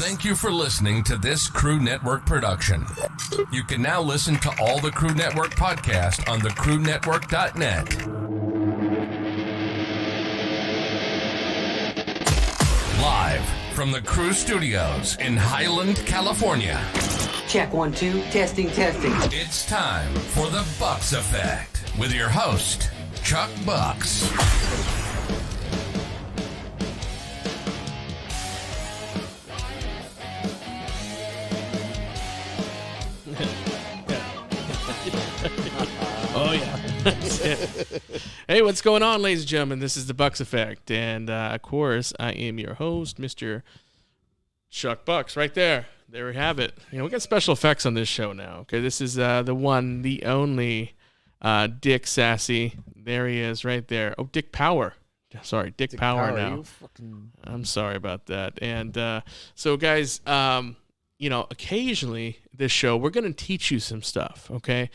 Thank you for listening to this Crew Network production. You can now listen to all the Crew Network podcasts on thecrewnetwork.net. Live from the Crew Studios in Highland, California. Check 1 2, testing. It's time for the Bucks Effect with your host, Chuck Bucks. Oh yeah. Hey, what's going on, ladies and gentlemen? This is the Bucks Effect, and of course, I am your host, Mr. Chuck Bucks. Right there, there we have it. We got special effects on this show now. Okay, this is the one, the only Dick Sassy. There he is, right there. Oh, Dick Power. Sorry, Dick Power now. I'm sorry about that. And so, guys, occasionally this show, we're going to teach you some stuff, okay?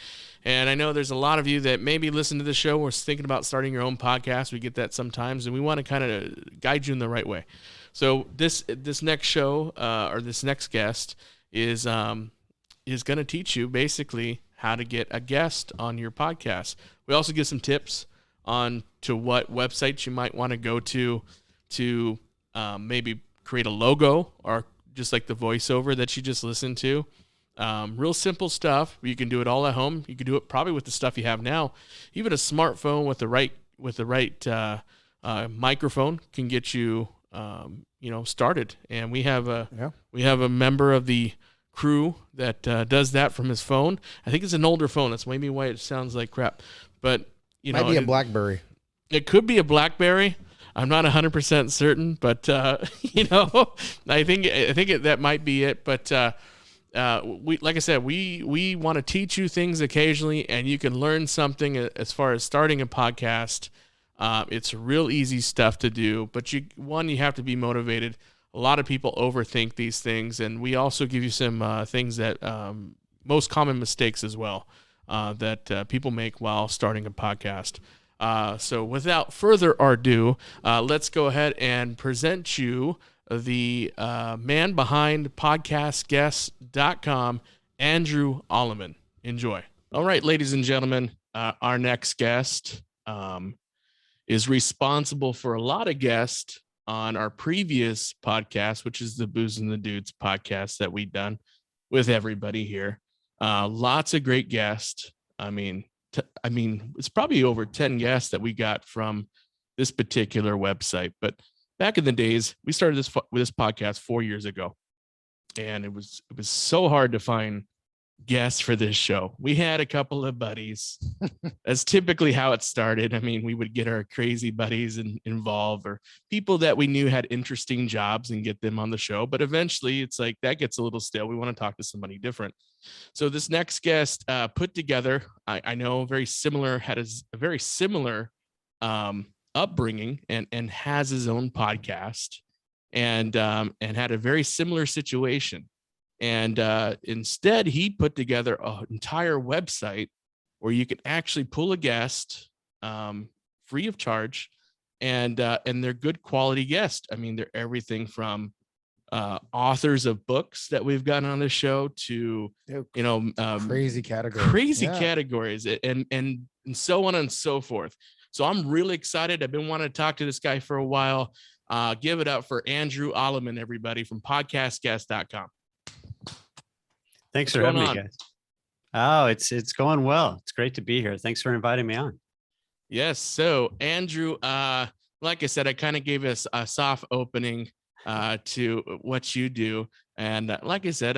And I know there's a lot of you that maybe listen to the show or thinking about starting your own podcast. We get that sometimes, and we want to kind of guide you in the right way. So this next show or this next guest is going to teach you basically how to get a guest on your podcast. We also give some tips on to what websites you might want to go to maybe create a logo or just like the voiceover that you just listened to. Real simple stuff. You can do it all at home. You can do it probably with the stuff you have now. Even a smartphone with the right microphone can get you started. And we have a member of the crew that does that from his phone. I think it's an older phone. That's maybe why it sounds like crap. But might be a BlackBerry. It could be a BlackBerry. I'm not 100% certain, but I think that might be it. But like I said, we want to teach you things occasionally, and you can learn something as far as starting a podcast. It's real easy stuff to do, but you have to be motivated. A lot of people overthink these things, and we also give you some things that most common mistakes as well that people make while starting a podcast. So without further ado, let's go ahead and present you the man behind podcastguests.com, Andrew Allemann. Enjoy. All right, ladies and gentlemen, our next guest is responsible for a lot of guests on our previous podcast, which is the Booze and the Dudes podcast that we've done with everybody here. Lots of great guests. I mean, it's probably over 10 guests that we got from this particular website. But back in the days, we started this podcast 4 years ago, and it was so hard to find guests for this show. We had a couple of buddies. That's typically how it started. I mean, we would get our crazy buddies involved, or people that we knew had interesting jobs, and get them on the show. But eventually, it's like that gets a little stale. We want to talk to somebody different. So this next guest put together, I know, had a very similar upbringing and has his own podcast and had a very similar situation. And instead, he put together an entire website where you could actually pull a guest free of charge, and they're good quality guests. I mean, they're everything from authors of books that we've gotten on the show to crazy categories and so on and so forth. So I'm really excited. I've been wanting to talk to this guy for a while. Give it up for Andrew Allemann, everybody, from podcastguest.com. Thanks for having me, guys. Oh, it's going well. It's great to be here. Thanks for inviting me on. Yes. So Andrew, like I said, I kind of gave us a soft opening to what you do. And like I said,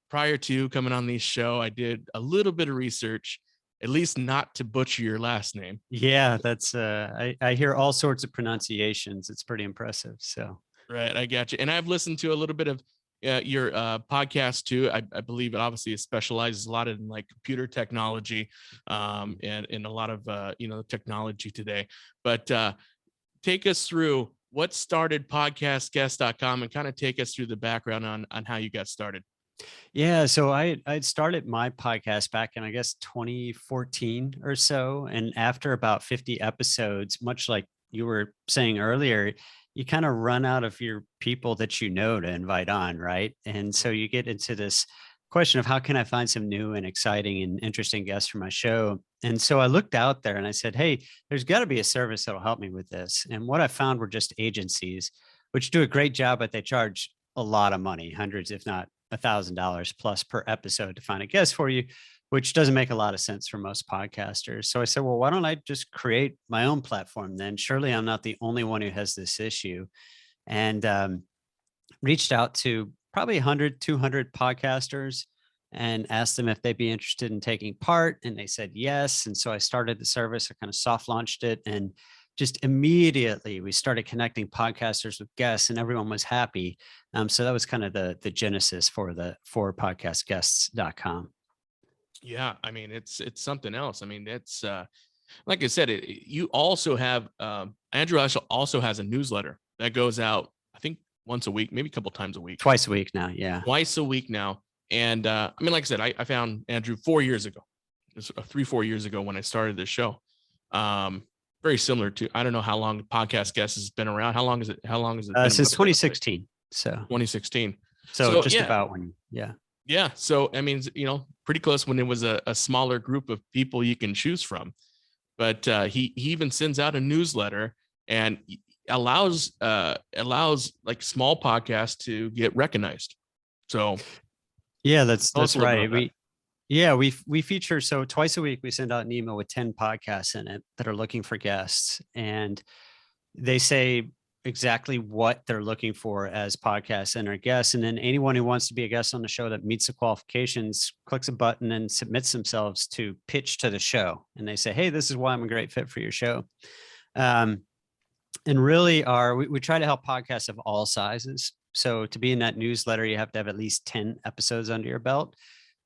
prior to coming on this show, I did a little bit of research, at least not to butcher your last name. Yeah, that's I hear all sorts of pronunciations. It's pretty impressive. So right, I got you. And I've listened to a little bit of your podcast too. I believe it obviously specializes a lot in like computer technology and a lot of technology today. But take us through what started podcastguest.com and kind of take us through the background on how you got started. Yeah, so I'd started my podcast back in, I guess, 2014 or so. And after about 50 episodes, much like you were saying earlier, you kind of run out of your people that you know to invite on, right? And so you get into this question of how can I find some new and exciting and interesting guests for my show? And so I looked out there and I said, hey, there's got to be a service that'll help me with this. And what I found were just agencies, which do a great job, but they charge a lot of money, hundreds, if not $1,000 plus per episode to find a guest for you, which doesn't make a lot of sense for most podcasters. So I said, well, why don't I just create my own platform then? Surely I'm not the only one who has this issue. And reached out to probably 100, 200 podcasters and asked them if they'd be interested in taking part. And they said yes. And so I started the service. I kind of soft launched it. And just immediately we started connecting podcasters with guests and everyone was happy. So that was kind of the genesis for podcastguests.com. Yeah, I mean, it's something else. I mean, it's like I said, you also have Andrew also has a newsletter that goes out, I think once a week, maybe a couple times a week. Twice a week now, yeah. Twice a week now. And I mean, like I said, I found Andrew 4 years ago, 3-4 years ago when I started this show. Very similar to, I don't know how long Podcast Guest has been around. How long is it? Been since 2016. So 2016. So just about when, yeah. Yeah. So, I mean, pretty close when it was a smaller group of people you can choose from. But he even sends out a newsletter and allows like small podcasts to get recognized. So yeah, that's right. We feature, so twice a week we send out an email with 10 podcasts in it that are looking for guests, and they say exactly what they're looking for as podcasts and our guests. And then anyone who wants to be a guest on the show that meets the qualifications clicks a button and submits themselves to pitch to the show. And they say, hey, this is why I'm a great fit for your show. And really we try to help podcasts of all sizes. So to be in that newsletter, you have to have at least 10 episodes under your belt.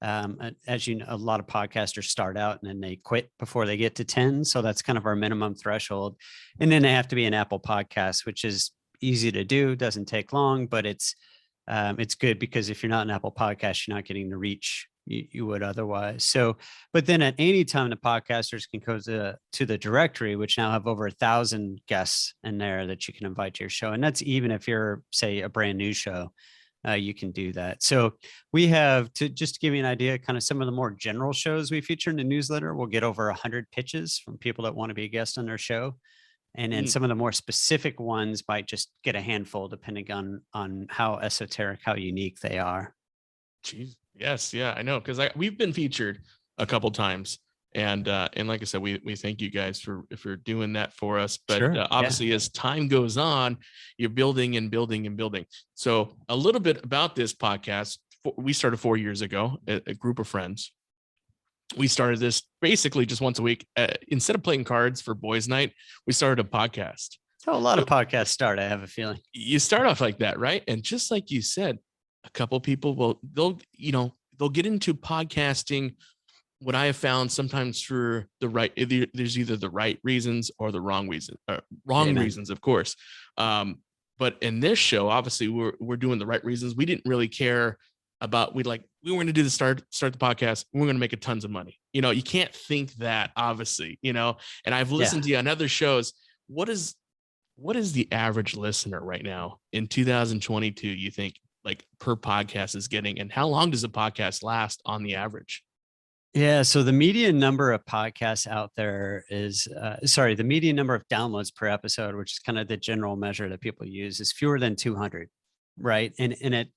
As you know, a lot of podcasters start out and then they quit before they get to 10. So that's kind of our minimum threshold. And then they have to be an Apple Podcast, which is easy to do, doesn't take long, but it's good because if you're not an Apple Podcast, you're not getting the reach you would otherwise. So, but then at any time, the podcasters can go to the directory, which now have over 1,000 guests in there that you can invite to your show. And that's even if you're, say, a brand new show. You can do that. So we have, to just give you an idea, kind of some of the more general shows we feature in the newsletter, we'll get over 100 pitches from people that want to be a guest on their show. And then some of the more specific ones might just get a handful depending on how esoteric, how unique they are. Jeez. Yes. Yeah, I know. Cause we've been featured a couple times. And like I said, we thank you guys for doing that for us. But sure, obviously, as time goes on, you're building and building and building. So a little bit about this podcast. We started 4 years ago, a group of friends. We started this basically just once a week. Instead of playing cards for boys' night, we started a podcast. Oh, a lot of podcasts start, I have a feeling. You start off like that, right? And just like you said, a couple of people they'll get into podcasting. What I have found sometimes for there's either the right reasons or the wrong reason, reasons, of course. But in this show, obviously we're doing the right reasons. We didn't really care about, we were going to do the start the podcast. We're going to make tons of money. You can't think that, obviously, and I've listened to you on other shows. What is the average listener right now in 2022, you think, like, per podcast is getting, and how long does a podcast last on the average? Yeah. So the median number of podcasts out there is, the median number of downloads per episode, which is kind of the general measure that people use, is fewer than 200. Right. And it,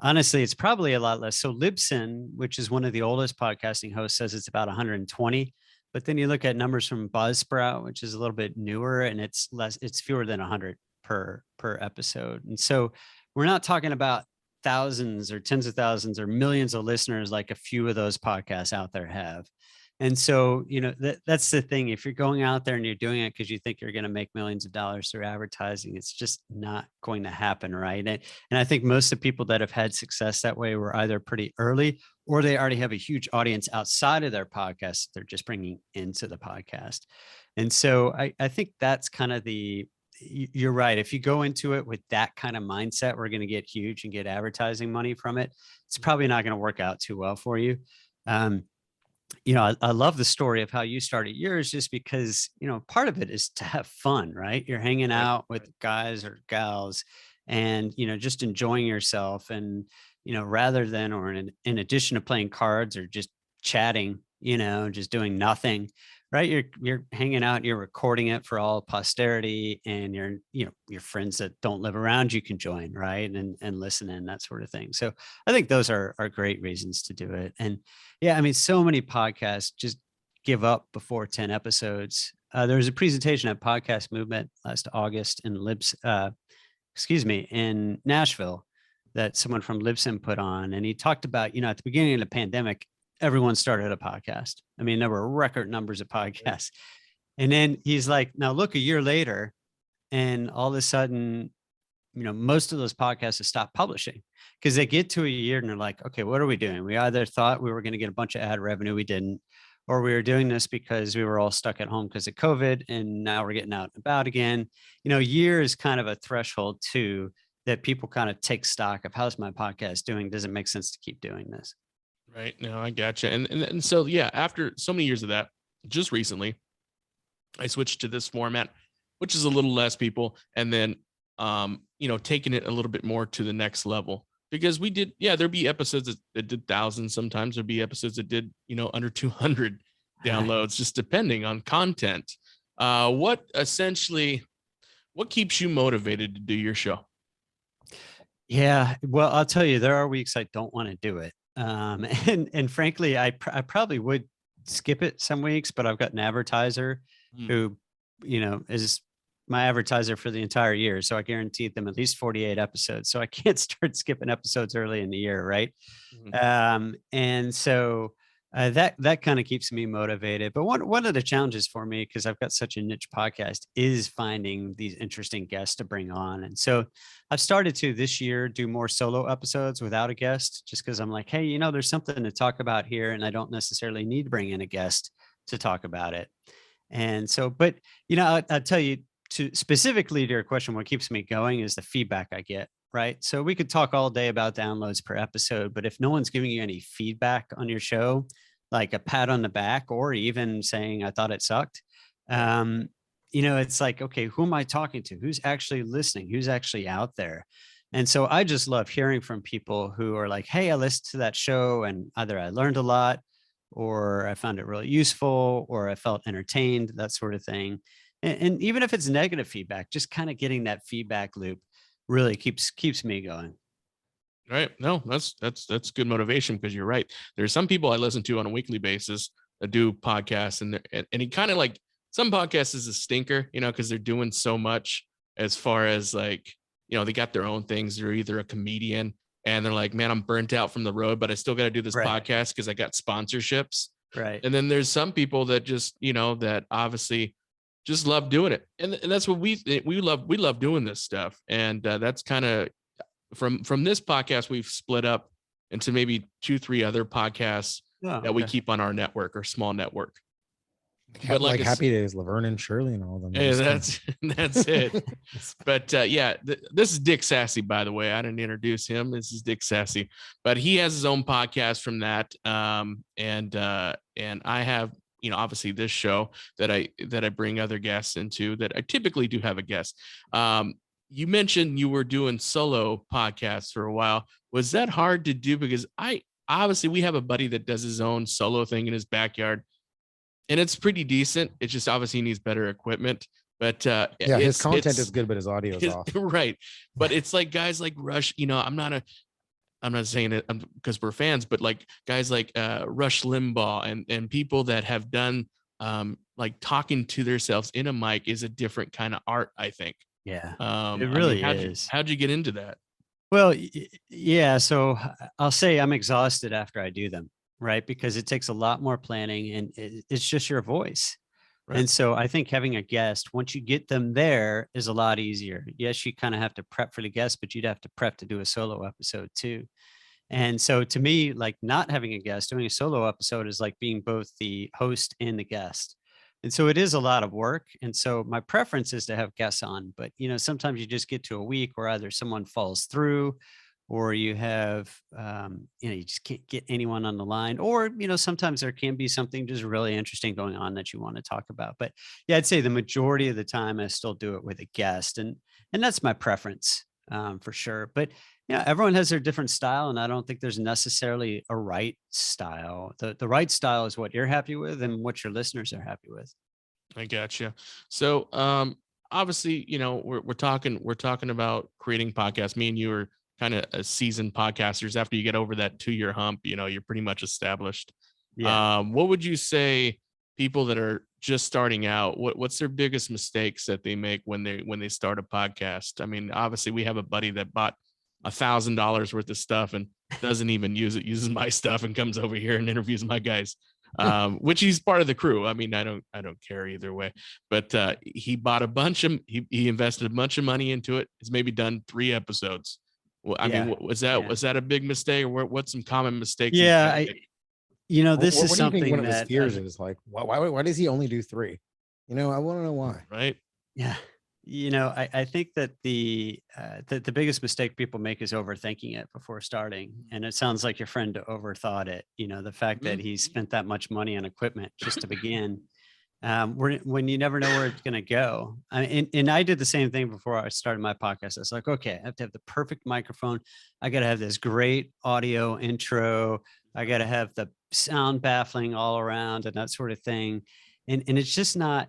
honestly, it's probably a lot less. So Libsyn, which is one of the oldest podcasting hosts, says it's about 120. But then you look at numbers from Buzzsprout, which is a little bit newer, and it's fewer than 100 per episode. And so we're not talking about thousands or tens of thousands or millions of listeners like a few of those podcasts out there have. And so, that's the thing. If you're going out there and you're doing it because you think you're going to make millions of dollars through advertising, it's just not going to happen, right? And I think most of the people that have had success that way were either pretty early or they already have a huge audience outside of their podcast they're just bringing into the podcast. And so I think that's kind of you're right. If you go into it with that kind of mindset, we're going to get huge and get advertising money from it. It's probably not going to work out too well for you. I love the story of how you started yours, just because, part of it is to have fun, right? You're hanging out with guys or gals and, just enjoying yourself. And, rather than, or in addition to playing cards or just chatting, just doing nothing, right? You're hanging out, you're recording it for all posterity, and your friends that don't live around you can join, right? And listen in, that sort of thing. So I think those are great reasons to do it. And yeah, I mean, so many podcasts just give up before 10 episodes. There was a presentation at Podcast Movement last August in Nashville, that someone from Libsyn put on. And he talked about, at the beginning of the pandemic, everyone started a podcast. I mean, there were record numbers of podcasts. And then he's like, now look, a year later, and all of a sudden, most of those podcasts have stopped publishing, because they get to a year and they're like, okay, what are we doing? We either thought we were going to get a bunch of ad revenue, we didn't, or we were doing this because we were all stuck at home because of COVID, and now we're getting out and about again. Year is kind of a threshold too, that people kind of take stock of, how's my podcast doing? Does it make sense to keep doing this? Right. No, I gotcha. And so, yeah, after so many years of that, just recently, I switched to this format, which is a little less people. And then, taking it a little bit more to the next level, because we did, there'd be episodes that did thousands. Sometimes there'd be episodes that did, under 200 downloads, just depending on content. What keeps you motivated to do your show? Yeah, well, I'll tell you, there are weeks I don't want to do it. And frankly, I probably would skip it some weeks, but I've got an advertiser who, is my advertiser for the entire year. So I guaranteed them at least 48 episodes. So I can't start skipping episodes early in the year. Right. And so that kind of keeps me motivated. But one of the challenges for me, because I've got such a niche podcast, is finding these interesting guests to bring on. And so I've started to this year do more solo episodes without a guest, just because I'm like, hey, there's something to talk about here, and I don't necessarily need to bring in a guest to talk about it. And so, but I'll tell you, specifically to your question, what keeps me going is the feedback I get. Right. So we could talk all day about downloads per episode, but if no one's giving you any feedback on your show, like a pat on the back, or even saying, I thought it sucked, it's like, okay, who am I talking to? Who's actually listening? Who's actually out there? And so I just love hearing from people who are like, hey, I listened to that show and either I learned a lot, or I found it really useful, or I felt entertained, that sort of thing. And even if it's negative feedback, just kind of getting that feedback loop really keeps me going. Right. No, that's good motivation, because you're right. There's some people I listen to on a weekly basis that do podcasts, and he kind of like, some podcasts is a stinker, because they're doing so much as far as like, they got their own things. They're either a comedian and they're like, man, I'm burnt out from the road, but I still got to do this podcast because I got sponsorships. Right. And then there's some people that just, that obviously just love doing it. And that's what we love doing this stuff. And that's kind of from this podcast, we've split up into maybe 2-3 other podcasts that we keep on our network, or small network. But like Happy Days, Laverne and Shirley and all of them. Yeah, that's it. But this is Dick Sassy, by the way. I didn't introduce him. This is Dick Sassy, but he has his own podcast from that. And I have, obviously this show that I bring other guests into, that I typically do have a guest. You mentioned you were doing solo podcasts for a while. Was that hard to do? Because obviously we have a buddy that does his own solo thing in his backyard, and it's pretty decent. It's just obviously he needs better equipment. But his content is good, but his audio is off. Right. But it's like guys like Rush, I'm not saying it because we're fans, but like guys like Rush Limbaugh and people that have done like talking to themselves in a mic is a different kind of art, I think. Yeah, it really is. How'd you get into that? Well, yeah. So I'll say I'm exhausted after I do them, right? Because it takes a lot more planning, and it's just your voice. Right. And so I think having a guest, once you get them there, is a lot easier. Yes, you kind of have to prep for the guest, but you'd have to prep to do a solo episode too. And so to me, like not having a guest, doing a solo episode is like being both the host and the guest. And so it is a lot of work. And so my preference is to have guests on, but sometimes you just get to a week where either someone falls through, or you have, you just can't get anyone on the line, or, sometimes there can be something just really interesting going on that you want to talk about. But yeah, I'd say the majority of the time I still do it with a guest, and that's my preference, for sure. But everyone has their different style, and I don't think there's necessarily a right style. The right style is what you're happy with and what your listeners are happy with. I gotcha. So, obviously, we're talking about creating podcasts. Me and you are kind of seasoned podcasters. After you get over that 2-year hump, you're pretty much established. Yeah. What would you say people that are just starting out, what's their biggest mistakes that they make when they start a podcast? I mean, obviously we have a buddy that bought $1,000 worth of stuff and doesn't even use it, uses my stuff and comes over here and interviews my guys. Which he's part of the crew. I mean, I don't care either way, but he bought he invested a bunch of money into it. He's maybe done 3 episodes. Well, I mean, was that a big mistake, or what's some common mistakes? Yeah. This is what something do you think one of his that fears is like, why does he only do 3? I want to know why. Right. Yeah. I think that the biggest mistake people make is overthinking it before starting. And it sounds like your friend overthought it. The fact that he spent that much money on equipment just to begin, when you never know where it's going to go. And I did the same thing before I started my podcast. I was like, okay, I have to have the perfect microphone. I got to have this great audio intro. I got to have the sound baffling all around and that sort of thing. And it's just not.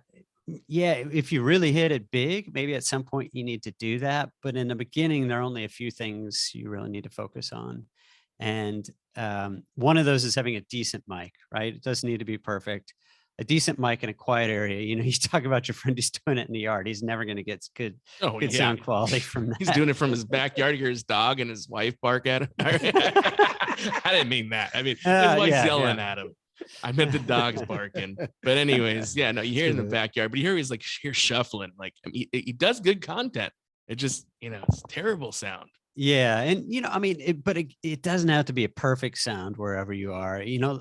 Yeah, if you really hit it big, maybe at some point you need to do that. But in the beginning, there are only a few things you really need to focus on. And one of those is having a decent mic, right? It doesn't need to be perfect. A decent mic in a quiet area. You talk about your friend who's doing it in the yard. He's never going to get good sound quality from that. He's doing it from his backyard. You hear his dog and his wife bark at him. I didn't mean that. I mean, his wife's yelling at him. I meant the dogs barking, but anyways, you hear it in the backyard, but you hear he's like here shuffling. Like, I mean, he does good content. It just, it's terrible sound. Yeah. And, it doesn't have to be a perfect sound wherever you are. You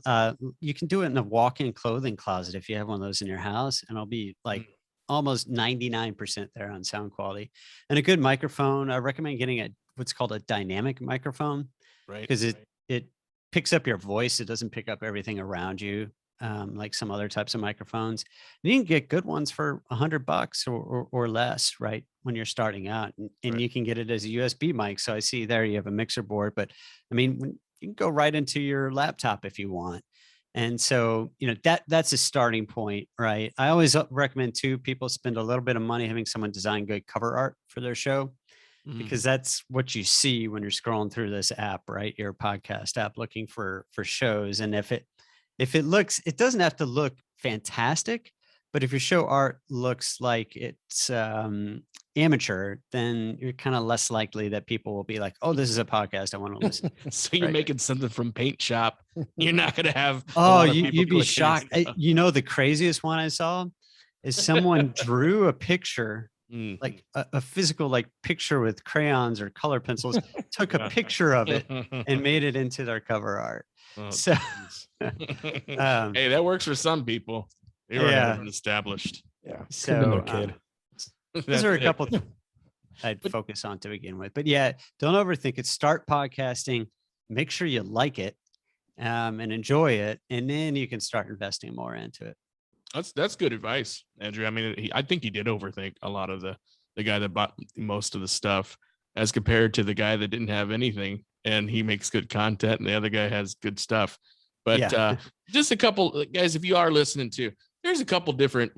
can do it in a walk-in clothing closet if you have one of those in your house, and it'll be like almost 99% there on sound quality. And a good microphone, I recommend getting what's called a dynamic microphone, right? Because it picks up your voice. It doesn't pick up everything around you, like some other types of microphones. And you can get good ones for $100 or less, right, when you're starting out. And Right. You can get it as a USB mic. So I see there you have a mixer board, but I mean, you can go right into your laptop if you want. And so, that's a starting point, right? I always recommend too, people spend a little bit of money having someone design good cover art for their show, because that's what you see when you're scrolling through this app, right? Your podcast app, looking for shows. And if it doesn't have to look fantastic, but if your show art looks like it's amateur, then you're kind of less likely that people will be like, oh, this is a podcast I want to listen to. So you're making something from Paint Shop. You're not going to have. You'd be shocked. The craziest one I saw is someone drew a picture, like a physical picture with crayons or color pencils, took a picture of it and made it into their cover art. So hey, that works for some people. They were established. Yeah. So kid. those are a couple I'd focus on to begin with. But yeah, don't overthink it. Start podcasting, make sure you like it and enjoy it, and then you can start investing more into it. That's good advice, Andrew. I mean, I think he did overthink a lot of the guy that bought most of the stuff as compared to the guy that didn't have anything and he makes good content and the other guy has good stuff. But just a couple guys, if you are listening to, there's a couple different,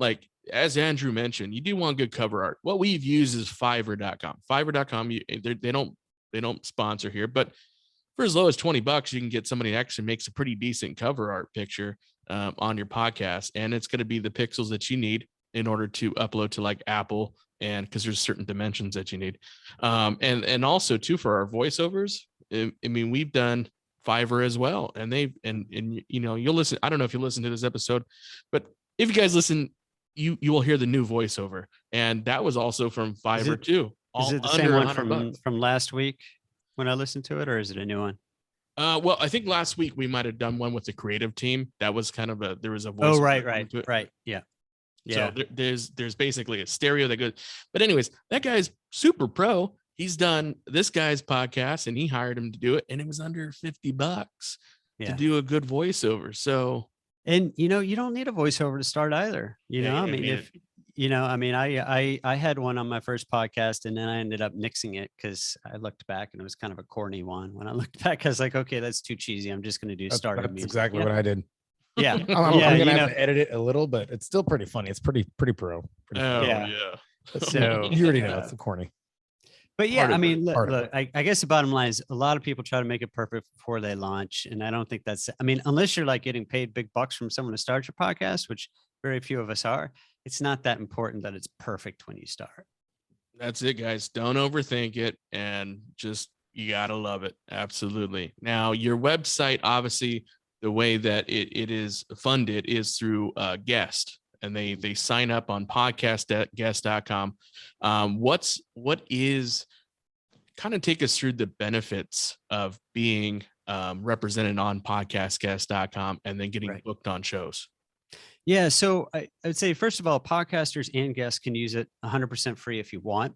as Andrew mentioned, you do want good cover art. What we've used is Fiverr.com. Fiverr.com, they don't sponsor here, but for as low as $20, you can get somebody that actually makes a pretty decent cover art picture on your podcast, and it's going to be the pixels that you need in order to upload to Apple, and because there's certain dimensions that you need, and also too for our voiceovers. I mean, we've done Fiverr as well, and you'll listen. I don't know if you listen to this episode, but if you guys listen, you will hear the new voiceover, and that was also from Fiverr too. Is it the same one from last week when I listened to it, or is it a new one? Well, I think last week we might have done one with the creative team. That was kind of there was a voice. Oh, right. Yeah. So there's basically a stereo that goes, but anyways, that guy's super pro. he's done this guy's podcast and he hired him to do it. And it was under $50 to do a good voiceover. So, and you don't need a voiceover to start either. I mean, I had one on my first podcast and then I ended up nixing it because I looked back and it was kind of a corny one. When I looked back, I was like, okay, that's too cheesy. I'm just going to do starter music. That's exactly what I did. Yeah. I'm gonna have to edit it a little, but it's still pretty funny. It's pretty pro. So you already know it's corny. But yeah, I mean, look, I guess the bottom line is a lot of people try to make it perfect before they launch. And I don't think unless you're like getting paid big bucks from someone to start your podcast, which very few of us are, it's not that important that it's perfect when you start. That's it, guys. Don't overthink it and just, you got to love it. Absolutely. Now, your website, obviously, the way that it is funded is through guest, and they sign up on podcast.guest.com. What is, kind of take us through the benefits of being represented on podcastguest.com and then getting booked on shows. Yeah. So I would say, first of all, podcasters and guests can use it 100% free if you want.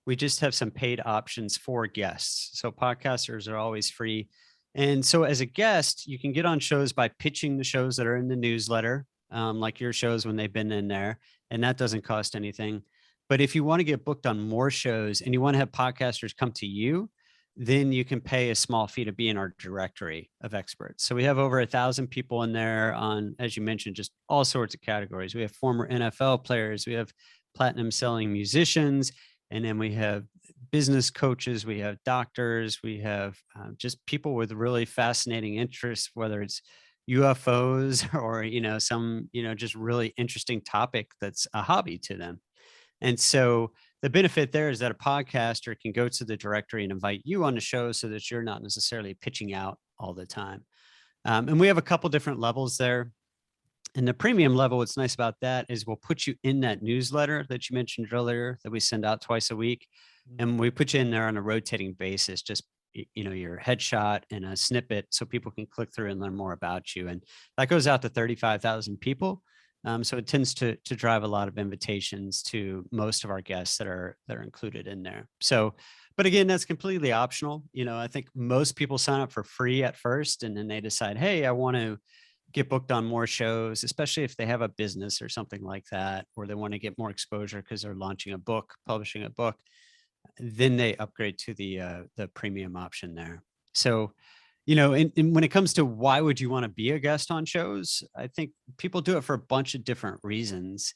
We just have some paid options for guests. So podcasters are always free. And so as a guest, you can get on shows by pitching the shows that are in the newsletter, like your shows when they've been in there, and that doesn't cost anything. But if you want to get booked on more shows and you want to have podcasters come to you, then you can pay a small fee to be in our directory of experts. So we have over 1,000 people in there on, as you mentioned, just all sorts of categories. We have former NFL players, we have platinum selling musicians, and then we have business coaches, we have doctors, we have just people with really fascinating interests, whether it's UFOs or, some, just really interesting topic that's a hobby to them. And so the benefit there is that a podcaster can go to the directory and invite you on the show so that you're not necessarily pitching out all the time. And we have a couple different levels there. And the premium level, what's nice about that is we'll put you in that newsletter that you mentioned earlier that we send out twice a week. And we put you in there on a rotating basis, just, your headshot and a snippet so people can click through and learn more about you. And that goes out to 35,000 people. So it tends to drive a lot of invitations to most of our guests that are included in there. So, but again, that's completely optional. I think most people sign up for free at first, and then they decide, hey, I want to get booked on more shows, especially if they have a business or something like that, or they want to get more exposure because they're launching a book, publishing a book. Then they upgrade to the premium option there. So, and when it comes to why would you want to be a guest on shows, I think people do it for a bunch of different reasons.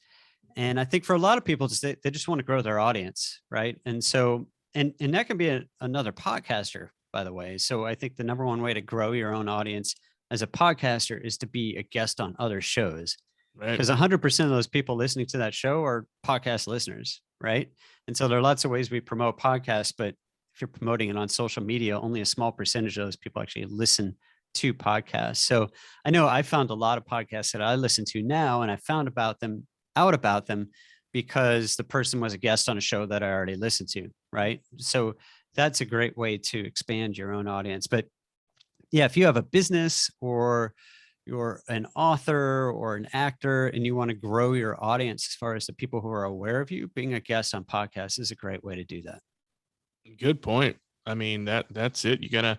And I think for a lot of people, they just want to grow their audience, right? And so, and that can be another podcaster, by the way. So I think the number one way to grow your own audience as a podcaster is to be a guest on other shows. Right. Because 100% of those people listening to that show are podcast listeners, right? And so there are lots of ways we promote podcasts, but if you're promoting it on social media, only a small percentage of those people actually listen to podcasts. So I know I found a lot of podcasts that I listen to now, and I found out about them because the person was a guest on a show that I already listened to, right? So that's a great way to expand your own audience. But yeah, if you have a business or you're an author or an actor and you want to grow your audience as far as the people who are aware of you, being a guest on podcasts is a great way to do that. Good point. I mean, that's it. You gotta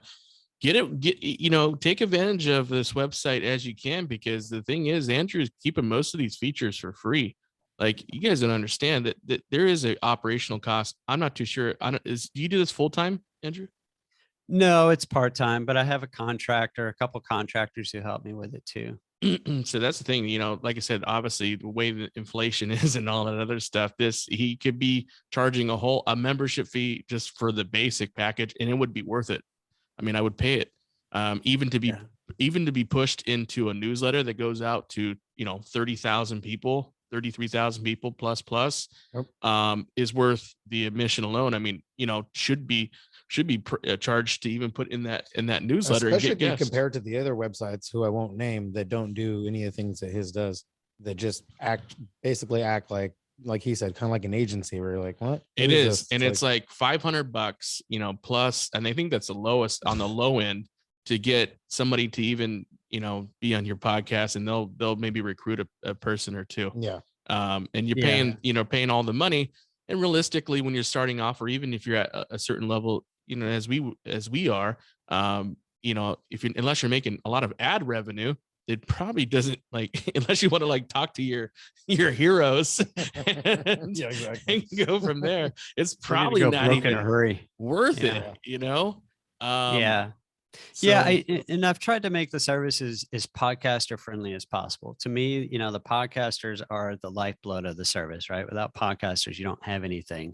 take advantage of this website as you can, because the thing is, Andrew's keeping most of these features for free. Like, you guys don't understand that there is an operational cost. I'm not too sure. Do you do this full time, Andrew? No, it's part-time, but I have a couple contractors who help me with it too. So that's the thing, like I said, obviously the way that inflation is and all that other stuff, he could be charging a membership fee just for the basic package, and it would be worth it. I mean, I would pay it, even to be pushed into a newsletter that goes out to, 30,000 people, 33,000 people plus, is worth the admission alone. I mean, should be charged to even put in that newsletter. Especially and get if you compare it to the other websites, who I won't name, that don't do any of the things that his does, that just basically act like he said, kind of like an agency where you're like, what? It is. And it's like $500, plus, and I think that's the lowest on the low end to get somebody to even, be on your podcast, and they'll maybe recruit a person or two. Yeah. And you're paying all the money. And realistically, when you're starting off, or even if you're at a certain level, as we are, unless you're making a lot of ad revenue, it probably doesn't, like, unless you want to like talk to your heroes and, Yeah, exactly. and go from there. It's Ready to probably go not broke in a even hurry. worth Yeah. it, Yeah. So, Yeah, and I've tried to make the services as podcaster friendly as possible. To me, the podcasters are the lifeblood of the service, right? Without podcasters, you don't have anything.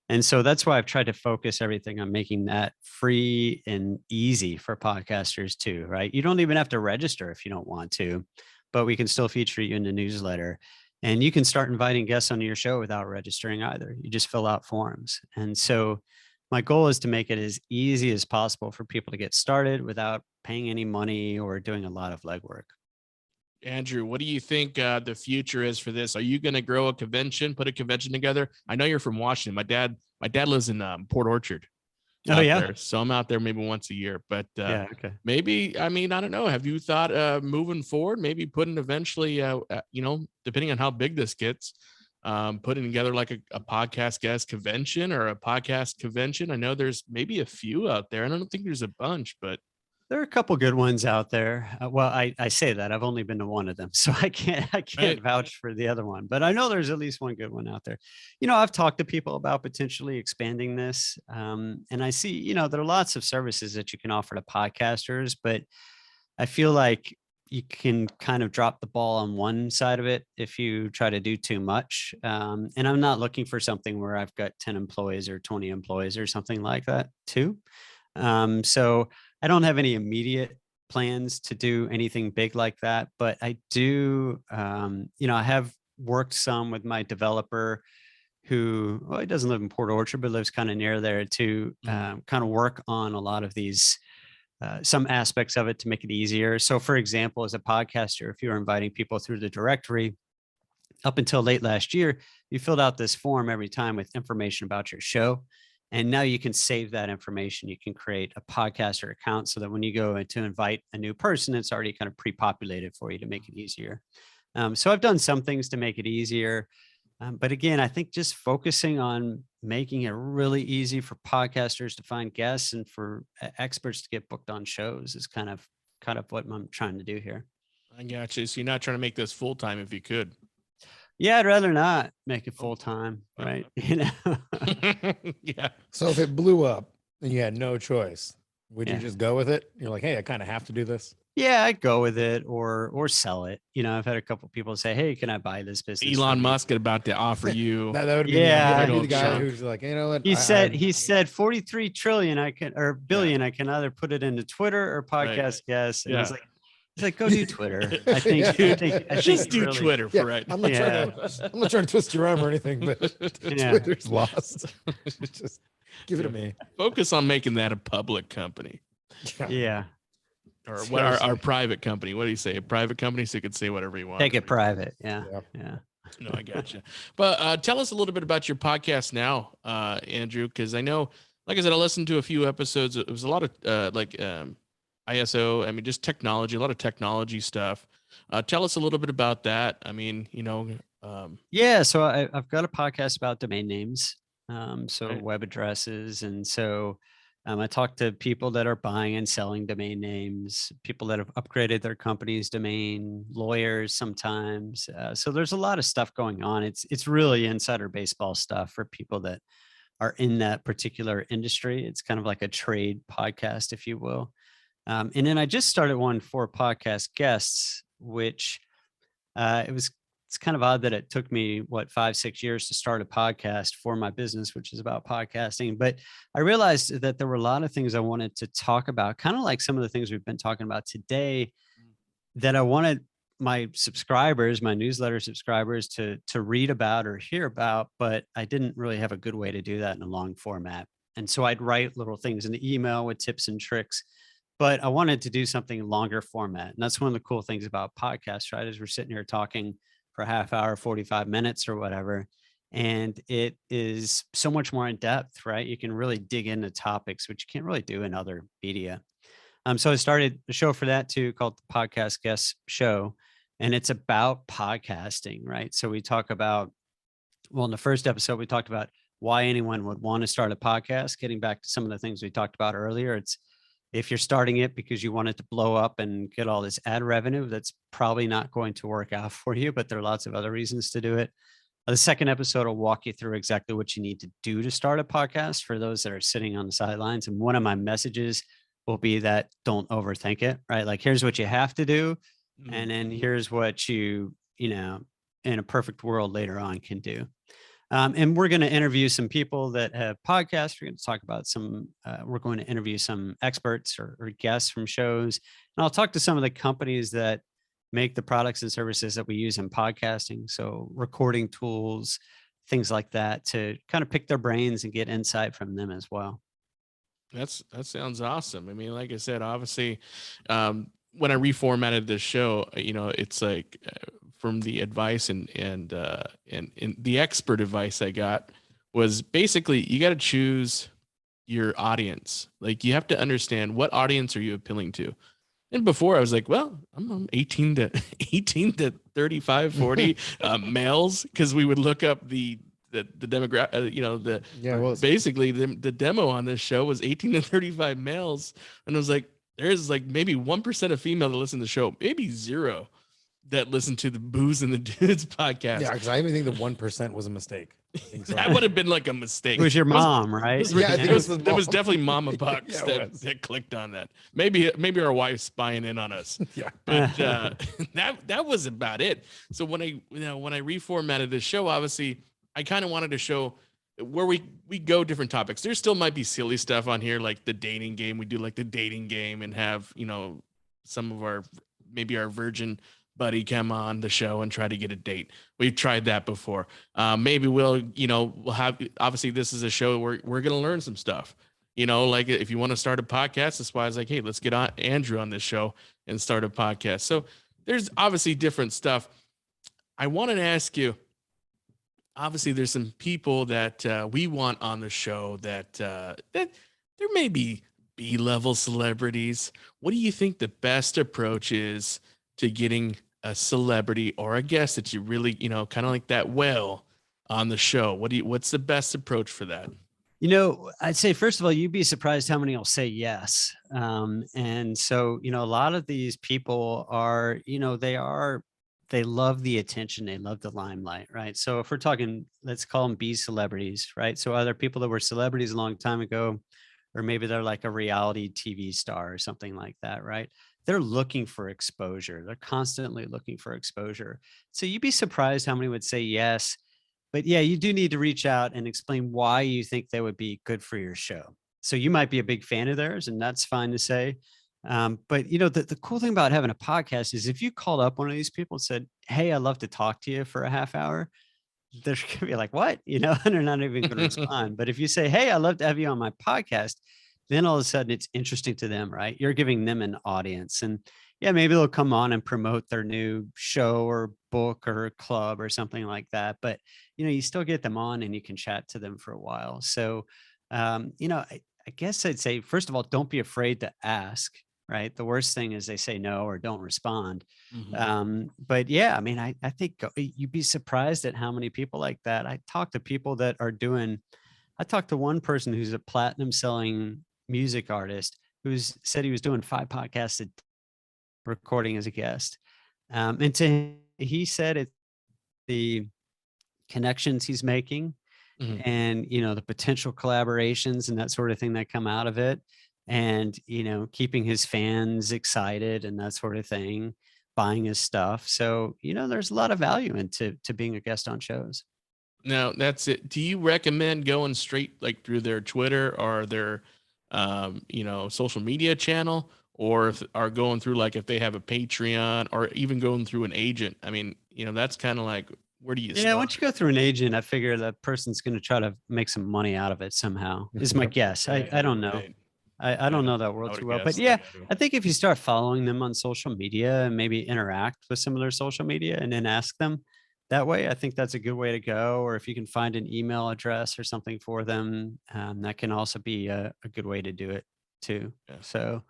And so that's why I've tried to focus everything on making that free and easy for podcasters too, right? You don't even have to register if you don't want to, but we can still feature you in the newsletter. And you can start inviting guests onto your show without registering either. You just fill out forms. And so my goal is to make it as easy as possible for people to get started without paying any money or doing a lot of legwork. Andrew, what do you think the future is for this? Are you going to grow a convention, put a convention together? I know you're from Washington. My dad lives in Port Orchard. Oh, yeah. There. So I'm out there maybe once a year, but Yeah. Okay. maybe, I don't know. Have you thought moving forward, maybe putting eventually, depending on how big this gets, putting together like a podcast guest convention or a podcast convention? I know there's maybe a few out there, and I don't think there's a bunch, but There are a couple good ones out there. Well, I say that I've only been to one of them, so I can't Right. vouch for the other one, but I know there's at least one good one out there. I've talked to people about potentially expanding this, and I see, there are lots of services that you can offer to podcasters, but I feel like you can kind of drop the ball on one side of it if you try to do too much. And I'm not looking for something where I've got 10 employees or 20 employees or something like that too. So I don't have any immediate plans to do anything big like that, but I do, I have worked some with my developer who, well, he doesn't live in Port Orchard, but lives kind of near there to kind of work on a lot of these, some aspects of it to make it easier. So for example, as a podcaster, if you're inviting people through the directory, up until late last year, you filled out this form every time with information about your show. And now you can save that information. You can create a podcaster account so that when you go to invite a new person, it's already kind of pre-populated for you to make it easier. So I've done some things to make it easier. But again, I think just focusing on making it really easy for podcasters to find guests and for experts to get booked on shows is kind of what I'm trying to do here. I got you. So you're not trying to make this full-time if you could. Yeah, I'd rather not make it full time, right? Yeah. So if it blew up and you had no choice, would Yeah. you just go with it? You're like, hey, I kind of have to do this. Yeah, I'd go with it or sell it. I've had a couple people say, "Hey, can I buy this business?" Elon from you?" Musk about to offer you. That would be, Yeah. I'd be the Big guy old who's like, you know what? He said 43 trillion or billion. I can either put it into Twitter or podcast guests. And I was Yeah. like, he's like, go do Twitter. I think, Just do really- Twitter for right. I'm not, I'm not trying to twist your arm or anything, but Yeah. Twitter's lost. Just give it to me. Focus on making that a public company, Yeah. or what our private company. What do you say? A private company, so you could say whatever you want. Take it private. Yeah. Yep. Yeah. No, I got you. But tell us a little bit about your podcast now, Andrew, because I know, like I said, I listened to a few episodes. It was a lot of ISO. I mean, just technology, a lot of technology stuff. Tell us a little bit about that. I mean, Yeah. So I've got a podcast about domain names. So Right. web addresses. And so I talk to people that are buying and selling domain names, people that have upgraded their company's domain, lawyers sometimes. So there's a lot of stuff going on. It's really insider baseball stuff for people that are in that particular industry. It's kind of like a trade podcast, if you will. And then I just started one for podcast guests, which it's kind of odd that it took me 5-6 years to start a podcast for my business, which is about podcasting. But I realized that there were a lot of things I wanted to talk about, kind of like some of the things we've been talking about today, that I wanted my subscribers, my newsletter subscribers to read about or hear about, but I didn't really have a good way to do that in a long format. And so I'd write little things in the email with tips and tricks, but I wanted to do something in longer format. And that's one of the cool things about podcasts, right? Is we're sitting here talking for a half hour, 45 minutes or whatever. And it is so much more in depth, right? You can really dig into topics, which you can't really do in other media. So I started a show for that too, called the Podcast Guest Show. And it's about podcasting, right? So we talk about Well, in the first episode, we talked about why anyone would want to start a podcast. Getting back to some of the things we talked about earlier, it's if you're starting it because you want it to blow up and get all this ad revenue, that's probably not going to work out for you, but there are lots of other reasons to do it. The second episode will walk you through exactly what you need to do to start a podcast for those that are sitting on the sidelines. And one of my messages will be that don't overthink it, right? Like, here's what you have to do. And then here's what you know, in a perfect world later on can do. And we're going to interview some people that have podcasts. We're going to talk about we're going to interview some experts or guests from shows. And I'll talk to some of the companies that make the products and services that we use in podcasting. So recording tools, things like that, to kind of pick their brains and get insight from them as well. That sounds awesome. I mean, like I said, obviously, when I reformatted this show, it's like from the advice and the expert advice I got was basically you got to choose your audience. Like, you have to understand what audience are you appealing to. And before I was like, well, I'm 18 to 35, 40 males, because we would look up the demographic, basically the demo on this show was 18 to 35 males. And I was like, there's like maybe 1% of female that listen to the show, maybe 0 that listen to the Booze and the Dudes podcast. Yeah, because I even think the 1% was a mistake. That would have been like a mistake. It was your mom, right? Yeah, I think there was definitely Mama Bucks that clicked on that. Maybe our wife's spying in on us. Yeah, but that was about it. So when I reformatted this show, obviously I kind of wanted to show where we go different topics. There still might be silly stuff on here, like the dating game. We do like the dating game and have some of our virgin buddy come on the show and try to get a date. We've tried that before. Maybe we'll have, obviously this is a show where we're going to learn some stuff, like if you want to start a podcast, that's why I was like, hey, let's get Andrew on this show and start a podcast. So there's obviously different stuff. I wanted to ask you, obviously there's some people that we want on the show that there may be B-level celebrities. What do you think the best approach is to getting a celebrity or a guest that you really, kind of like that whale on the show? What's the best approach for that? I'd say, first of all, you'd be surprised how many will say yes. And so, a lot of these people are, they love the attention. They love the limelight, right? So if we're talking, let's call them B celebrities, right? So other people that were celebrities a long time ago, or maybe they're like a reality TV star or something like that, right? They're looking for exposure. They're constantly looking for exposure. So you'd be surprised how many would say yes. But yeah, you do need to reach out and explain why you think they would be good for your show. So you might be a big fan of theirs, and that's fine to say. But the cool thing about having a podcast is if you called up one of these people and said, hey, I'd love to talk to you for a half hour, they're going to be like, what? And they're not even going to respond. But if you say, hey, I'd love to have you on my podcast, then all of a sudden it's interesting to them, right? You're giving them an audience. And yeah, maybe they'll come on and promote their new show or book or club or something like that. But, you still get them on and you can chat to them for a while. So, I guess I'd say, first of all, don't be afraid to ask, right? The worst thing is they say no or don't respond. Mm-hmm. But yeah, I mean, I think you'd be surprised at how many people like that. I talk to people that are I talked to one person who's a platinum selling music artist who said he was doing 5 podcasts a day, recording as a guest. And he said it's the connections he's making, mm-hmm. and, the potential collaborations and that sort of thing that come out of it. And, keeping his fans excited and that sort of thing, buying his stuff. So, there's a lot of value into being a guest on shows. Now, that's it. Do you recommend going straight like through their Twitter or their, social media channel, or are going through like if they have a Patreon, or even going through an agent? I mean, that's kind of like, where do you start? Once you go through an agent, I figure that person's going to try to make some money out of it somehow, is my guess. I don't know. Right. I don't know that world too well, but yeah, I think if you start following them on social media and maybe interact with some of their social media and then ask them that way, I think that's a good way to go. Or if you can find an email address or something for them, that can also be a good way to do it too. Yeah. So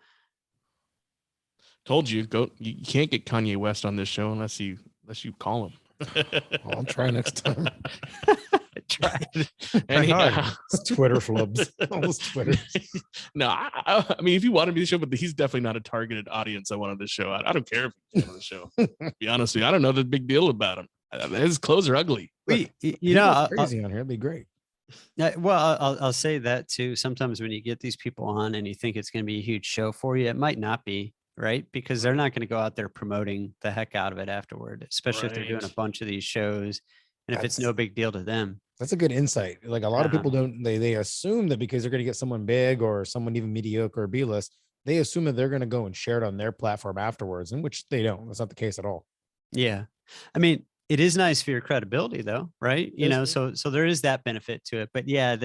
told you, you can't get Kanye West on this show unless you call him. I'll try next time. Try. Anyhow, It's Twitter flubs. All those Twitters. No, I mean, if you wanted me to show, but he's definitely not a targeted audience. I wanted to show. I don't care if he's on the show. To be honest with you, I don't know the big deal about him. His clothes are ugly. You know, crazy on here. It'd be great. well, I'll say that too. Sometimes when you get these people on and you think it's going to be a huge show for you, it might not be, right? Because they're not going to go out there promoting the heck out of it afterward, especially if they're doing a bunch of these shows and if it's no big deal to them. That's a good insight. Like a lot of people don't, they assume that because they're going to get someone big or someone even mediocre or B-list, they assume that they're going to go and share it on their platform afterwards, in which they don't. That's not the case at all. Yeah. I mean, it is nice for your credibility though, right? You know, so there is that benefit to it. But yeah,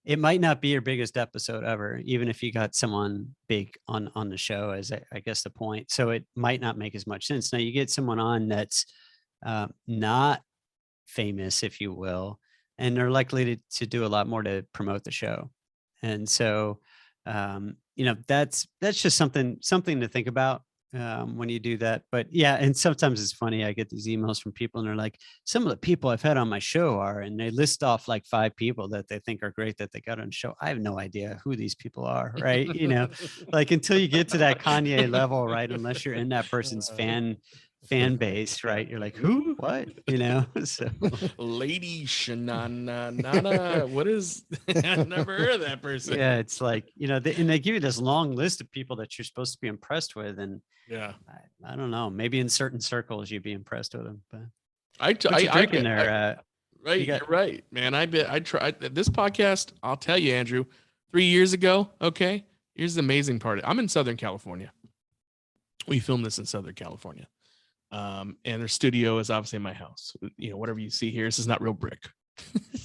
it might not be your biggest episode ever, even if you got someone big on the show, as I guess the point. So it might not make as much sense. Now you get someone on that's not famous, if you will, and they're likely to do a lot more to promote the show. And so, you know, that's just something to think about when you do that. But yeah, and sometimes it's funny. I get these emails from people and they're like, some of the people I've had on my show are, and they list off like 5 people that they think are great that they got on the show. I have no idea who these people are, right? You know, like until you get to that Kanye level, right? Unless you're in that person's fan base, right? You're like, who, what, you know? So Lady Shanana, what is? I've never heard of that person. yeah, it's like, you know, and they give you this long list of people that you're supposed to be impressed with, and yeah, I don't know, maybe in certain circles you'd be impressed with them, but I drinking there. Right, you're right, man. I tried this podcast. I'll tell you, Andrew, 3 years ago. Okay, here's the amazing part. I'm in Southern California. We filmed this in Southern California. And their studio is obviously in my house. You know, whatever you see here, this is not real brick.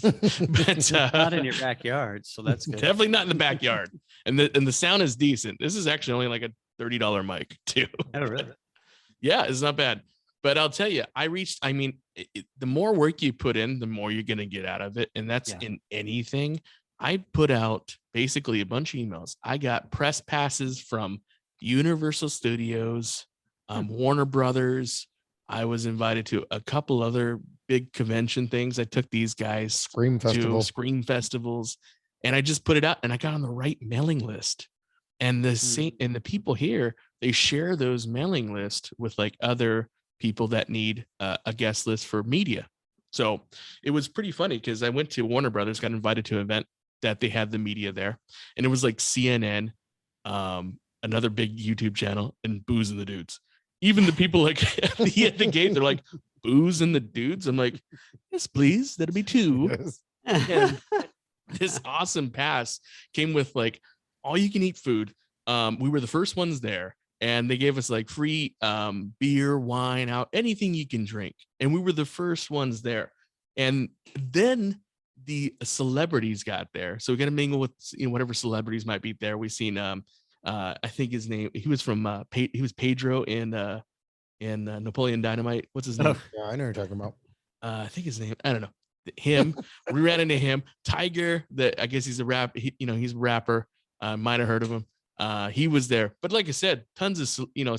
But not in your backyard, so that's good. Definitely not in the backyard. And the sound is decent. This is actually only like a $30 mic too. Oh, really? Yeah, it's not bad. But I'll tell you, the more work you put in, the more you're going to get out of it. And that's in anything. I put out basically a bunch of emails. I got press passes from Universal Studios, Warner Brothers. I was invited to a couple other big convention things. I took these guys Scream festivals, and I just put it out, and I got on the right mailing list. And the people here, they share those mailing lists with like other people that need a guest list for media. So it was pretty funny because I went to Warner Brothers, got invited to an event that they had the media there, and it was like CNN, another big YouTube channel, and Booze and the Dudes. Even the people like at the gate, they're like, Booze and the Dudes. I'm like, yes, please. That'll be 2. Yes. And this awesome pass came with like all you can eat food. We were the first ones there, and they gave us like free beer, wine, out, anything you can drink. And we were the first ones there. And then the celebrities got there. So we got to mingle with, you know, whatever celebrities might be there. We seen I think his name, he was from he was Pedro in Napoleon Dynamite. What's his name? Yeah, I know what you're talking about. I think his name, I don't know. Him. We ran into him. Tiger, I guess he's a he's a rapper. Might have heard of him. He was there. But like I said, tons of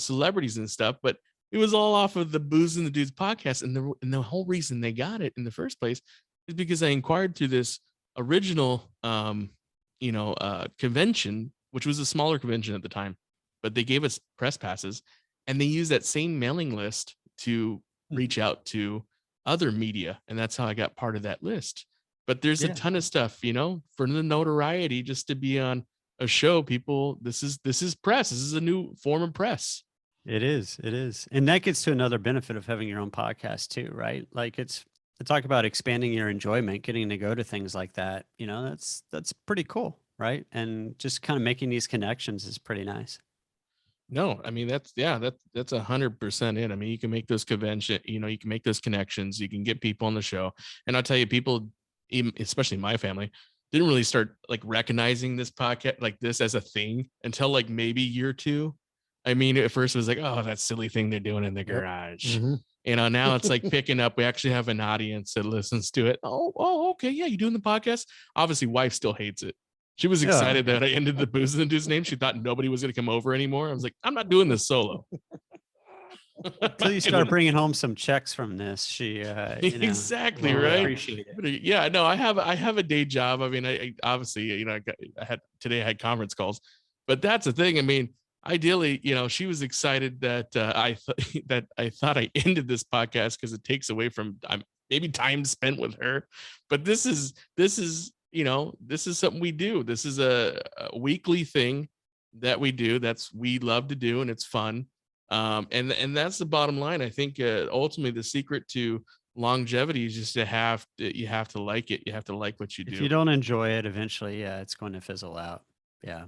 celebrities and stuff, but it was all off of the Booze and the Dudes podcast. And the whole reason they got it in the first place is because I inquired through this original convention, which was a smaller convention at the time, but they gave us press passes, and they used that same mailing list to reach out to other media. And that's how I got part of that list. But there's a ton of stuff, for the notoriety, just to be on a show. People, this is press. This is a new form of press. It is. And that gets to another benefit of having your own podcast too, right? Like talk about expanding your enjoyment, getting to go to things like that. That's pretty cool. Right. And just kind of making these connections is pretty nice. No, I mean, that's 100% it. I mean, you can make those you can make those connections, you can get people on the show. And I'll tell you, people, even especially my family, didn't really start like recognizing this podcast like this as a thing until like maybe year 2. I mean, at first it was like, oh, that silly thing they're doing in the garage. Mm-hmm. Now it's like picking up. We actually have an audience that listens to it. Oh, okay. Yeah. You doing the podcast? Obviously, wife still hates it. She was excited that I ended the Booze and Dudes name. She thought nobody was going to come over anymore. I was like, I'm not doing this solo. Until you start bringing home some checks from this, she, exactly will right. appreciate it. Yeah, no, I have a day job. I mean, I obviously, I had conference calls, but that's the thing. I mean, ideally, she was excited that that I thought I ended this podcast because it takes away from maybe time spent with her. But this is this is something we do. This is a weekly thing that we do. We love to do, and it's fun. And that's the bottom line. I think ultimately the secret to longevity is just you have to like it. You have to like what you do. If you don't enjoy it, eventually, it's going to fizzle out. Yeah.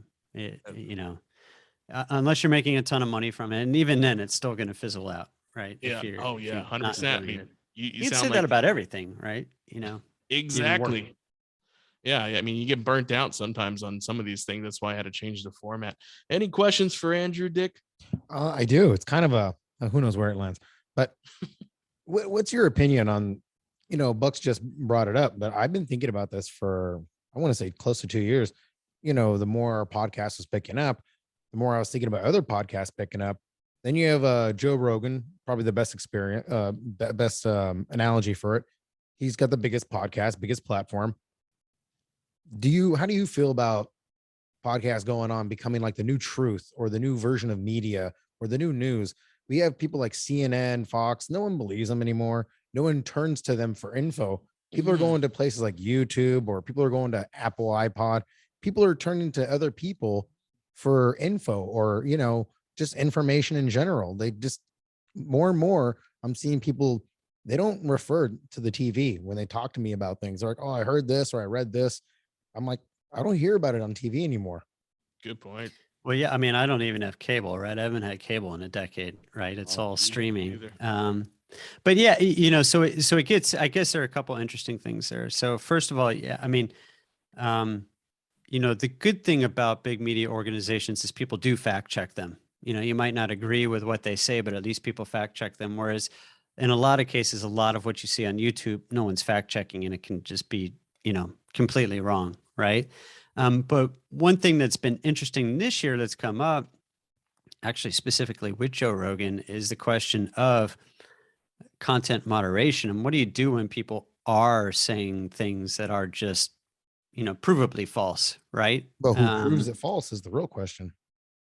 Unless you're making a ton of money from it. And even then it's still going to fizzle out. Right. Yeah. 100%. I mean, you'd say that about everything, right? Exactly. Yeah. I mean, you get burnt out sometimes on some of these things. That's why I had to change the format. Any questions for Andrew, Dick? I do. It's kind of a who knows where it lands, but what's your opinion on, Buck's just brought it up, but I've been thinking about this for, I want to say close to 2 years. The more our podcast was picking up, the more I was thinking about other podcasts picking up. Then you have Joe Rogan, probably the best experience, best analogy for it. He's got the biggest podcast, biggest platform. How do you feel about podcasts going on becoming like the new truth or the new version of media or the new news? We have people like CNN, Fox. No one believes them anymore. No one turns to them for info. People are going to places like YouTube, or people are going to Apple iPod. People are turning to other people for info, or, just information in general. They just more and more, I'm seeing people, they don't refer to the TV when they talk to me about things. They're like, oh, I heard this or I read this. I'm like, I don't hear about it on TV anymore. Good point. Well, yeah, I mean, I don't even have cable, right? I haven't had cable in a decade, right? It's all streaming. But yeah, so it gets, I guess there are a couple interesting things there. So first of all, yeah, I mean, the good thing about big media organizations is people do fact check them. You might not agree with what they say, but at least people fact check them. Whereas in a lot of cases, a lot of what you see on YouTube, no one's fact checking, and it can just be, completely wrong, right? But one thing that's been interesting this year that's come up, actually specifically with Joe Rogan, is the question of content moderation. And what do you do when people are saying things that are just, provably false, right? But who proves it false is the real question.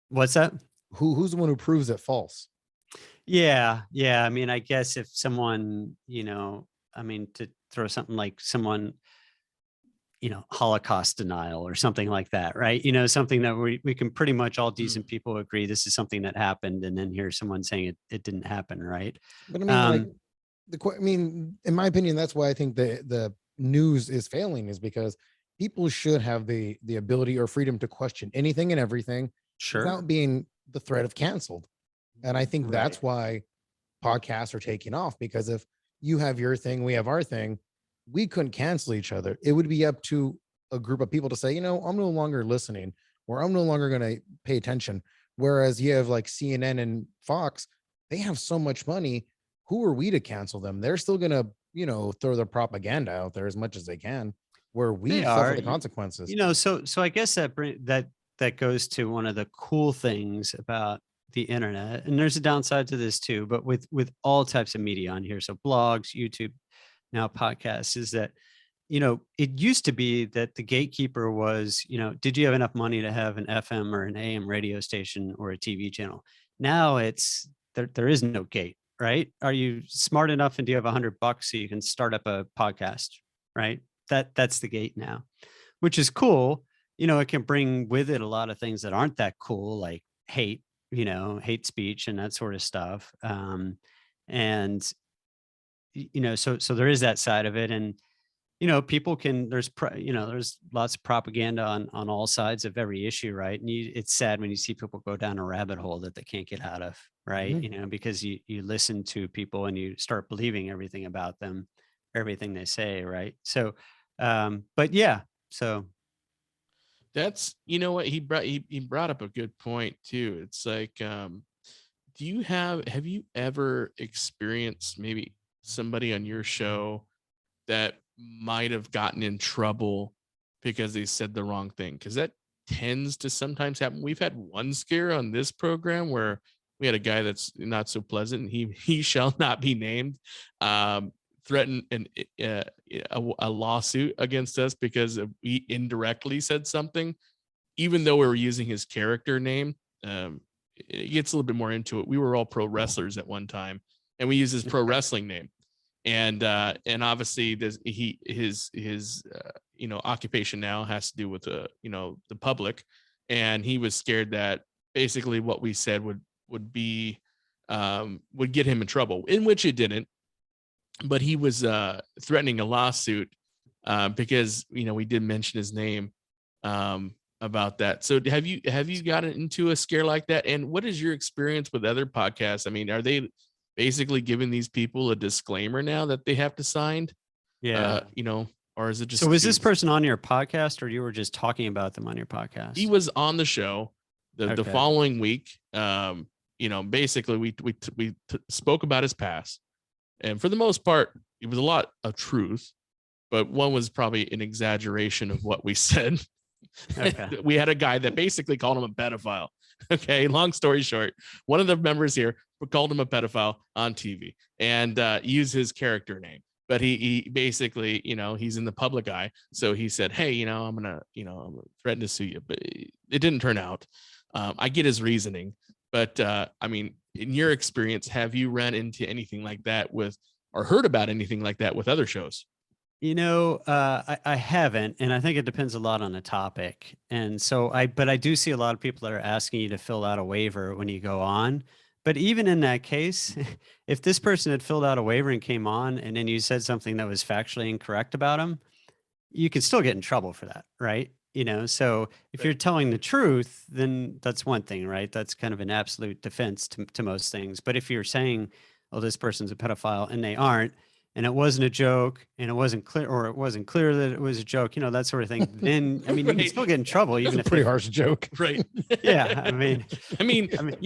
What's that? Who's the one who proves it false? Yeah. I mean, I guess if someone, to throw something like someone, Holocaust denial or something like that, right? Something that we can pretty much all decent people agree this is something that happened, and then here's someone saying it didn't happen, right? But I mean, in my opinion, that's why I think the news is failing, is because people should have the ability or freedom to question anything and everything, without being the threat of canceled. And I think that's why podcasts are taking off, because if you have your thing, we have our thing, we couldn't cancel each other. It would be up to a group of people to say, I'm no longer listening, or I'm no longer going to pay attention. Whereas you have like CNN and Fox, they have so much money. Who are we to cancel them? They're still going to, throw their propaganda out there as much as they can, where we suffer the consequences. So I guess that goes to one of the cool things about the internet, and there's a downside to this too, but with all types of media on here, so blogs, YouTube, now podcasts, is that, it used to be that the gatekeeper was, did you have enough money to have an FM or an AM radio station or a TV channel? Now it's there is no gate, right? Are you smart enough, and do you have $100 so you can start up a podcast, right? That's the gate now, which is cool. It can bring with it a lot of things that aren't that cool, like hate speech and that sort of stuff. So there is that side of it. And, people can, there's lots of propaganda on all sides of every issue, right? And it's sad when you see people go down a rabbit hole that they can't get out of, right? Mm-hmm. Because you listen to people and you start believing everything about them, everything they say, right? So, but yeah, so. That's, what he brought up a good point too. It's like, have you ever experienced maybe somebody on your show that might have gotten in trouble because they said the wrong thing? Because that tends to sometimes happen. We've had one scare on this program where we had a guy that's not so pleasant, and he shall not be named, threatened a lawsuit against us because we indirectly said something, even though we were using his character name. It gets a little bit more into it. We were all pro wrestlers at one time, and we used his pro wrestling name. And obviously his occupation now has to do with the public, and he was scared that basically what we said would get him in trouble, in which it didn't, but he was threatening a lawsuit because we did mention his name about that. So have you gotten into a scare like that? And what is your experience with other podcasts? I mean, are they basically giving these people a disclaimer now that they have to sign? Yeah. Or is it just? So was this person on your podcast, or you were just talking about them on your podcast? He was on the show the following week. Basically we spoke about his past, and for the most part, it was a lot of truth, but one was probably an exaggeration of what we said. Okay. We had a guy that basically called him a pedophile. Okay, long story short, one of the members here called him a pedophile on TV and used his character name. But he basically, he's in the public eye. So he said, hey, I'm gonna threaten to sue you. But it didn't turn out. I get his reasoning, but I mean, in your experience, have you run into anything like that or heard about anything like that with other shows? I haven't, and I think it depends a lot on the topic. And so but I do see a lot of people that are asking you to fill out a waiver when you go on. But even in that case, if this person had filled out a waiver and came on, and then you said something that was factually incorrect about him, you could still get in trouble for that, right? So if you're telling the truth, then that's one thing, right? That's kind of an absolute defense to most things. But if you're saying, oh, this person's a pedophile, and they aren't, and it wasn't a joke, and it wasn't clear, or it wasn't clear that it was a joke, that sort of thing, then, I mean, you can still get in trouble. Even if pretty harsh joke. Right. Yeah. I mean,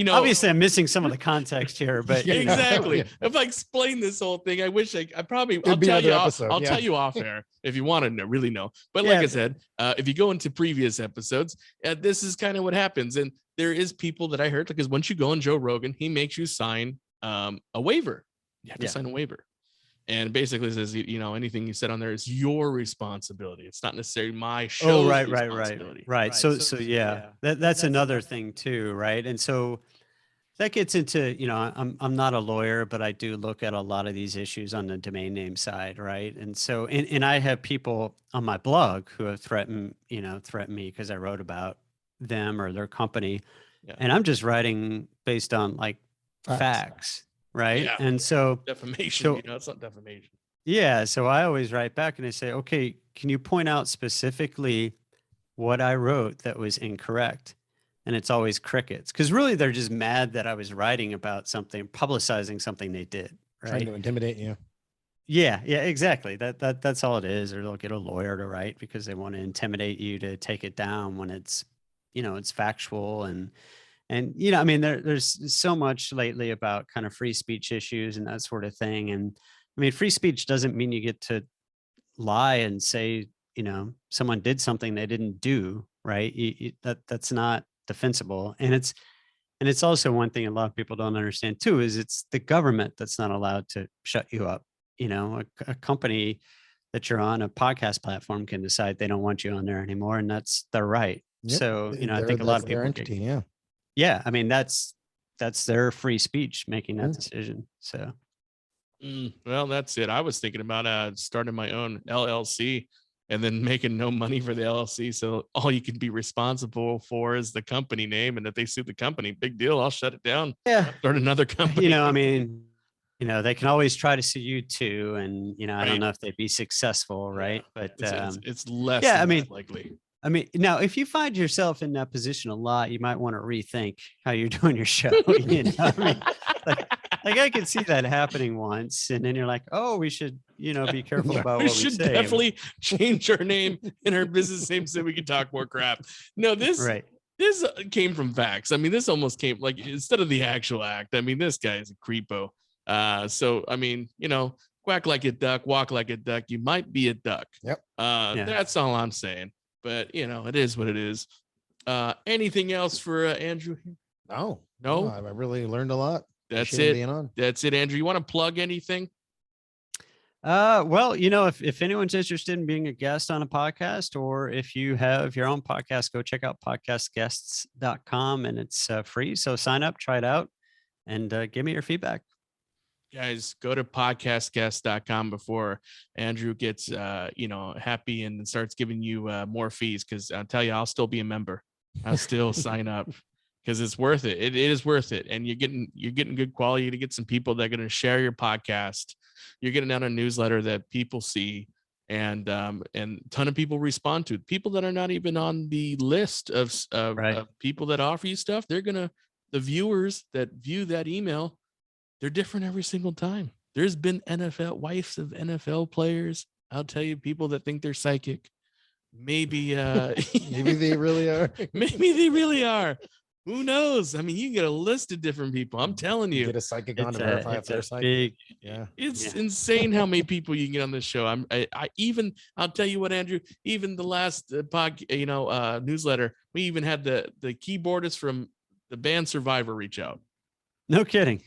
obviously I'm missing some of the context here, but yeah, exactly. If I explain this whole thing, I wish I probably, I'll tell you off air if you want to really know. But like I said, if you go into previous episodes, this is kind of what happens. And there is people that I heard, because once you go on Joe Rogan, he makes you sign a waiver. You have to sign a waiver. And basically says, anything you said on there is your responsibility. It's not necessarily my show. Oh, right. So yeah, that's another thing too, right? And so that gets into, I'm not a lawyer, but I do look at a lot of these issues on the domain name side, right? And so, and I have people on my blog who have threatened me because I wrote about them or their company, and I'm just writing based on like facts. Right. Yeah. And so defamation, it's not defamation. Yeah. So I always write back and I say, okay, can you point out specifically what I wrote that was incorrect? And it's always crickets, because really they're just mad that I was writing about something, publicizing something they did. Right. Trying to intimidate you. Yeah, exactly. That's all it is. Or they'll get a lawyer to write because they want to intimidate you to take it down when it's, it's factual. And I mean, there's so much lately about kind of free speech issues and that sort of thing. And I mean, free speech doesn't mean you get to lie and say, someone did something they didn't do, right? That's not defensible. And it's also one thing a lot of people don't understand too, is it's the government that's not allowed to shut you up. A company that you're on, a podcast platform, can decide they don't want you on there anymore, and that's their right. Yep. So, I think a lot of people entity, yeah, I mean, that's their free speech making that decision. So, well, that's it. I was thinking about starting my own LLC and then making no money for the LLC. So all you can be responsible for is the company name. And if they sue the company, big deal. I'll shut it down. Yeah. Start another company. I mean, they can always try to sue you too. And, I don't know if they'd be successful. Right. But it's less likely. I mean, now, if you find yourself in that position a lot, you might want to rethink how you're doing your show. I mean, like I could see that happening once, and then you're like, oh, we should, be careful about what we say. We should definitely change our name and our business name so we can talk more crap. No, this came from facts. I mean, this almost came like, instead of the actual act. I mean, this guy is a creepo. So, I mean, quack like a duck, walk like a duck. You might be a duck. Yep. That's all I'm saying. But it is what it is. Anything else for Andrew here? No, No, I really learned a lot. that's Appreciate it. being on. That's it, Andrew. You want to plug anything? Well, if anyone's interested in being a guest on a podcast, or if you have your own podcast, go check out podcastguests.com, and it's free. So sign up, try it out, and give me your feedback. Guys, go to podcastguest.com before Andrew gets happy and starts giving you more fees, because I'll tell you, I'll still be a member. I'll still sign up because it's worth it. It is worth it. And you're getting good quality. You're gonna get some people that are going to share your podcast. You're getting out a newsletter that people see, and a ton of people respond to. People that are not even on the list of people that offer you stuff. The viewers that view that email, they're different every single time. There's been wives of NFL players. I'll tell you, people that think they're psychic. Maybe Maybe they really are. Maybe they really are. Who knows? I mean, you can get a list of different people. I'm telling you. Get a psychic on to verify if they're psychic. It's insane how many people you can get on this show. I'll tell you what, Andrew, even the last newsletter, we even had the keyboardist from the band Survivor reach out. No kidding.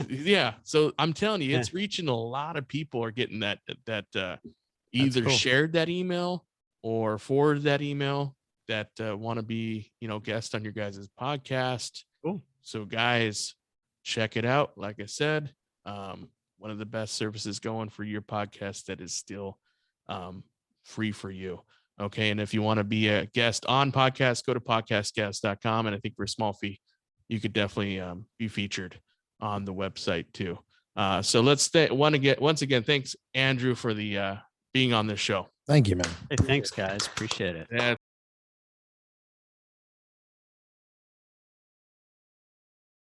Yeah. So I'm telling you, it's reaching a lot of people are getting that either shared that email or forwarded that email that want to be, guest on your guys' podcast. Cool. So guys, check it out. Like I said, one of the best services going for your podcast that is still free for you. Okay. And if you want to be a guest on podcast, go to podcastguest.com. And I think for a small fee, you could definitely be featured on the website too. So let's once again, thanks Andrew for the being on this show. Thank you, man. Hey, thanks guys. Appreciate it.